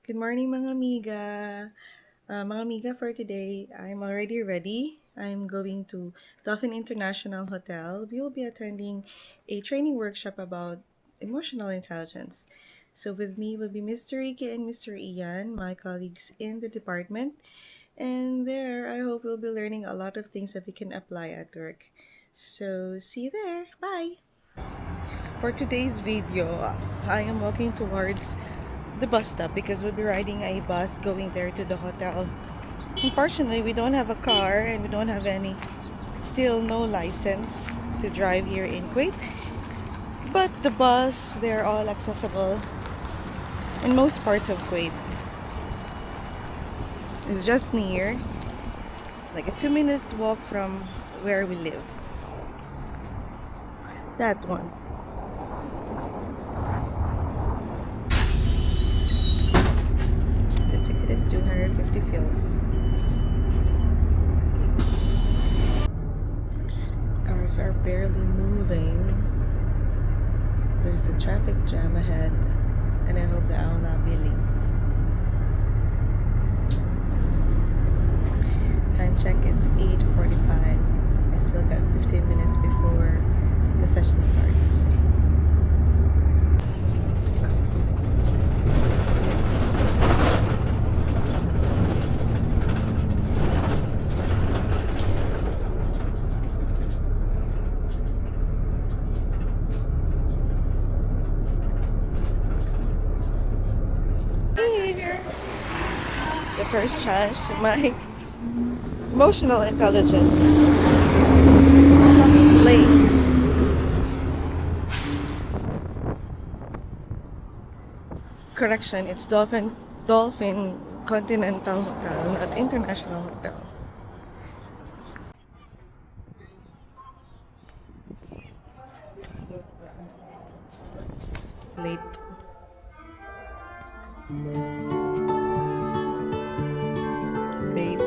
Good morning mga Miga. Mga Miga, for today, I'm already ready. I'm going to Dolphin International Hotel. We will be attending a training workshop about emotional intelligence. So with me will be Mr. Ricky and Mr. Ian, my colleagues in the department. And there, I hope we'll be learning a lot of things that we can apply at work. So see you there. Bye! For today's video, I am walking towards the bus stop because we'll be riding a bus going there to the hotel. Unfortunately, we don't have a car and we don't have still no license to drive here in Kuwait. But the bus, they're all accessible in most parts of Kuwait. It's just near, like a 2-minute walk from where we live. That one. The ticket is 250 fils. Cars are barely moving. There's a traffic jam ahead, and I hope that I will not be late. Time check is 8:45. I still got 15 minutes before the session starts. Here, the first chance to my emotional intelligence. Late. Correction, it's Dolphin Continental Hotel, not International Hotel. Late. Late.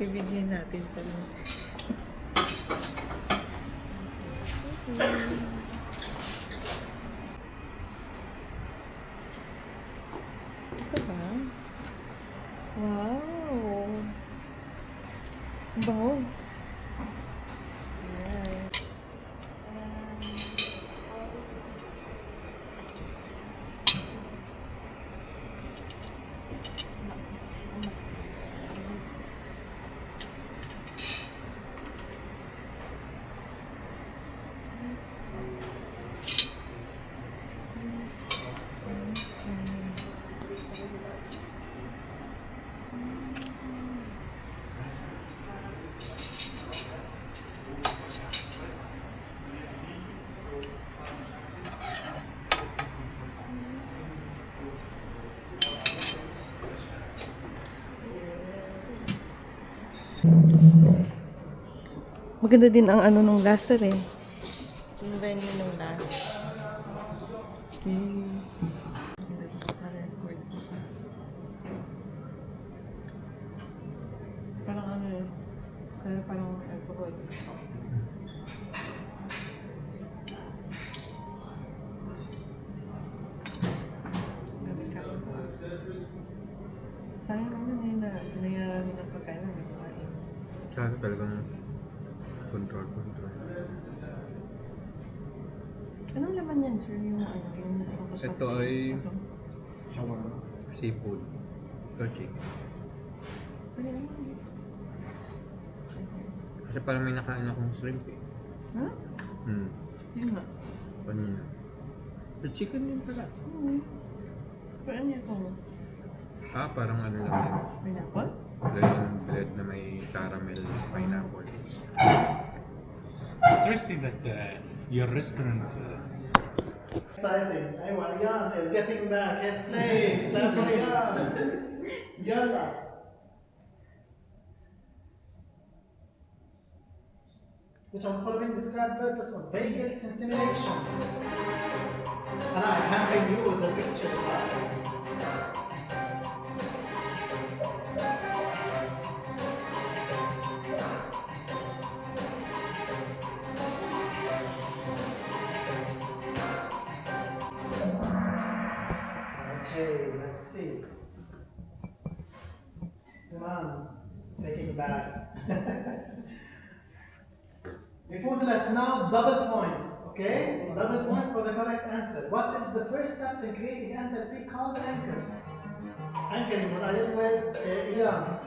Ibigyan natin sa ito ba? Wow! Baho! Ayan. Maganda din ang ano nung last eh. Yung venue nung last. Parang ano eh. Sayang naman na nayayaran ng pagkain na nagkain. Kaso talagang control. Anong laman yan, sir? Yung kapusap? Ito ay seafood. Ito chicken. Pwede naman. Kasi parang may nakain akong shrimp eh. Ha? Yun nga. Kanina. Pero chicken din pala. Paano niya ito? Parang ano lang yan. Pineapple? Yung bread na may caramel pineapple. Interesting that your restaurant. Exciting. أيوة Ian is getting back. Yes, please. Clap for Ian. يلا. Which of the following describe purpose of vagal stimulation? And I'm helping you with the pictures. Okay, let's see. Come on, taking it back. Before the last, now double points, okay? Double points for the correct answer. What is the first step in creating enthalpy called anchor? Anchoring, what I did with Ian.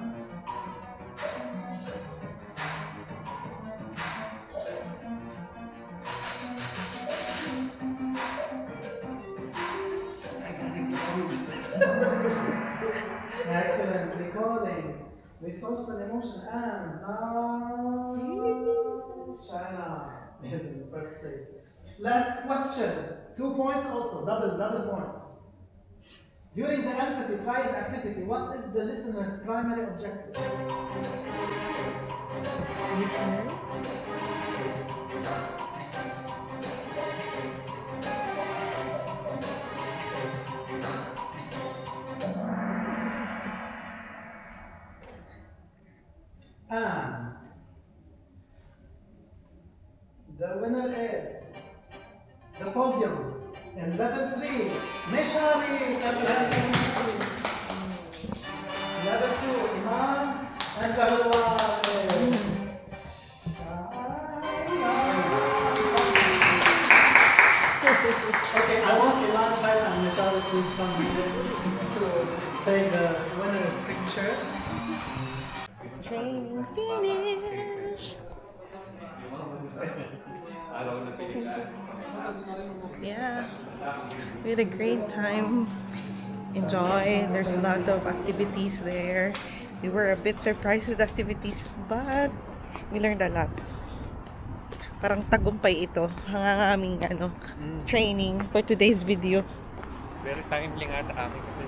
Excellent, recalling, resourceful emotion, and now China is in the first place. Last question, 2 points also, double points. During the empathy triad activity, what is the listener's primary objective? Listeners? And the winner is the podium in level 3, Meshari. Level 2, Iman. And level 1 is okay, I want Iman, Shaila, and Meshari please come to take the winner's picture. Training finished. Yeah, we had a great time. Enjoy. There's a lot of activities there. We were a bit surprised with activities, but we learned a lot. Parang tagumpay ito ang aming training for today's video. Very timely nga sa akin kasi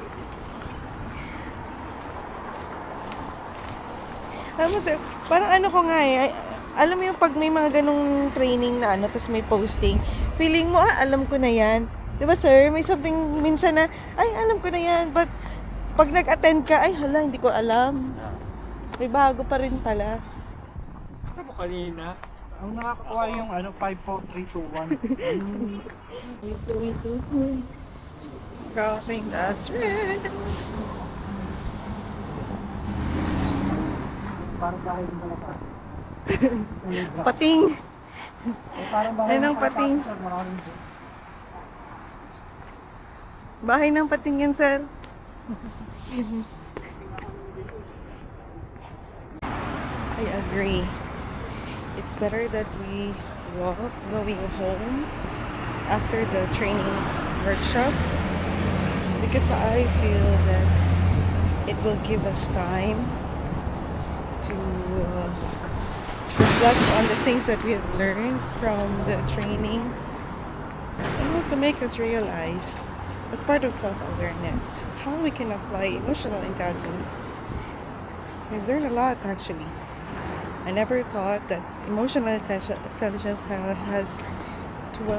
Alam mo sir, parang ko nga alam mo yung pag may mga ganong training na tapos may posting, feeling mo, alam ko na yan. Diba sir, may something minsan na, alam ko na yan, but pag nag-attend ka, hala, hindi ko alam. May bago pa rin pala. ito mo kanina. Ang nakakakuha yung 5, 4, 3, 2, 1. Crossing the streets. Parang bahay din pala pa. Pating. Parang bahay Ay, ng pating. Bahay ng pating yan, sir. I agree. It's better that we walk going home after the training workshop because I feel that it will give us time to reflect on the things that we have learned from the training and also make us realize, as part of self-awareness, how we can apply emotional intelligence. We've learned a lot actually. I never thought that emotional intelligence has 12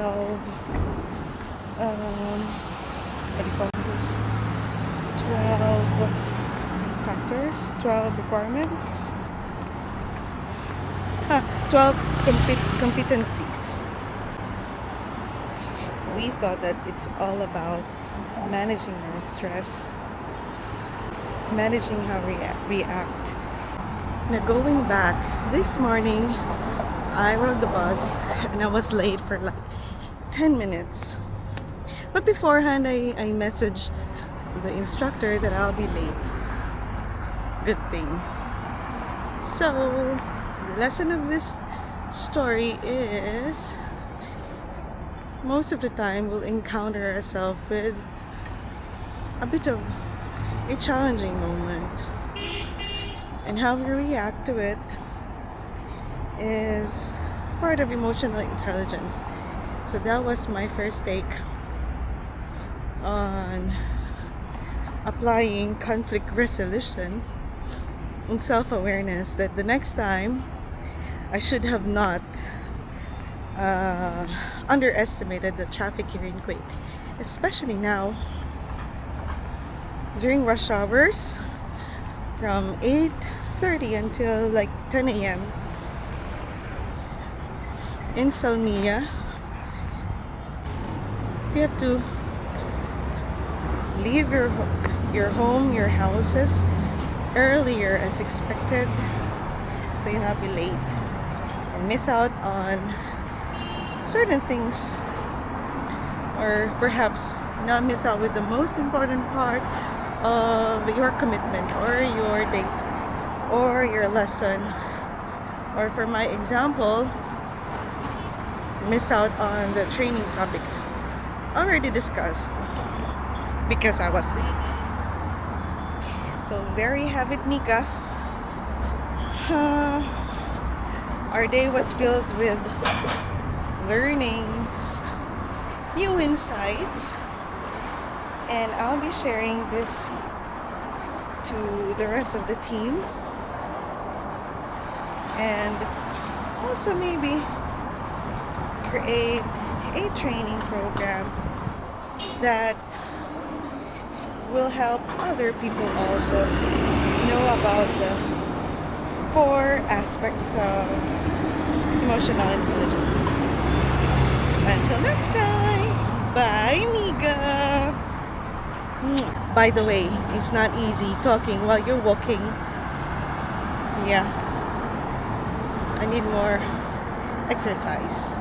what do you call those? 12 factors, 12 requirements, 12 competencies. We thought that it's all about managing our stress managing how react. Now going back, this morning I rode the bus and I was late for like 10 minutes. But beforehand I messaged the instructor that I'll be late. Good thing. So the lesson of this story is most of the time we'll encounter ourselves with a bit of a challenging moment, and how we react to it is part of emotional intelligence. So that was my first take on applying conflict resolution and self-awareness, that the next time I should have not underestimated the traffic here in Kuwait, especially now during rush hours from 8:30 until like 10 a.m. in Salmiya. So you have to leave your home, your houses earlier as expected, so you'll not be late and miss out on certain things, or perhaps not miss out with the most important part of your commitment or your date or your lesson, or for my example, miss out on the training topics already discussed because I was late. So there you have it, Miga. Our day was filled with learnings, new insights, and I'll be sharing this to the rest of the team, and also maybe create a training program that will help other people also know about the 4 aspects of emotional intelligence. Until next time, bye, Miga. By the way, it's not easy talking while you're walking. Yeah, I need more exercise.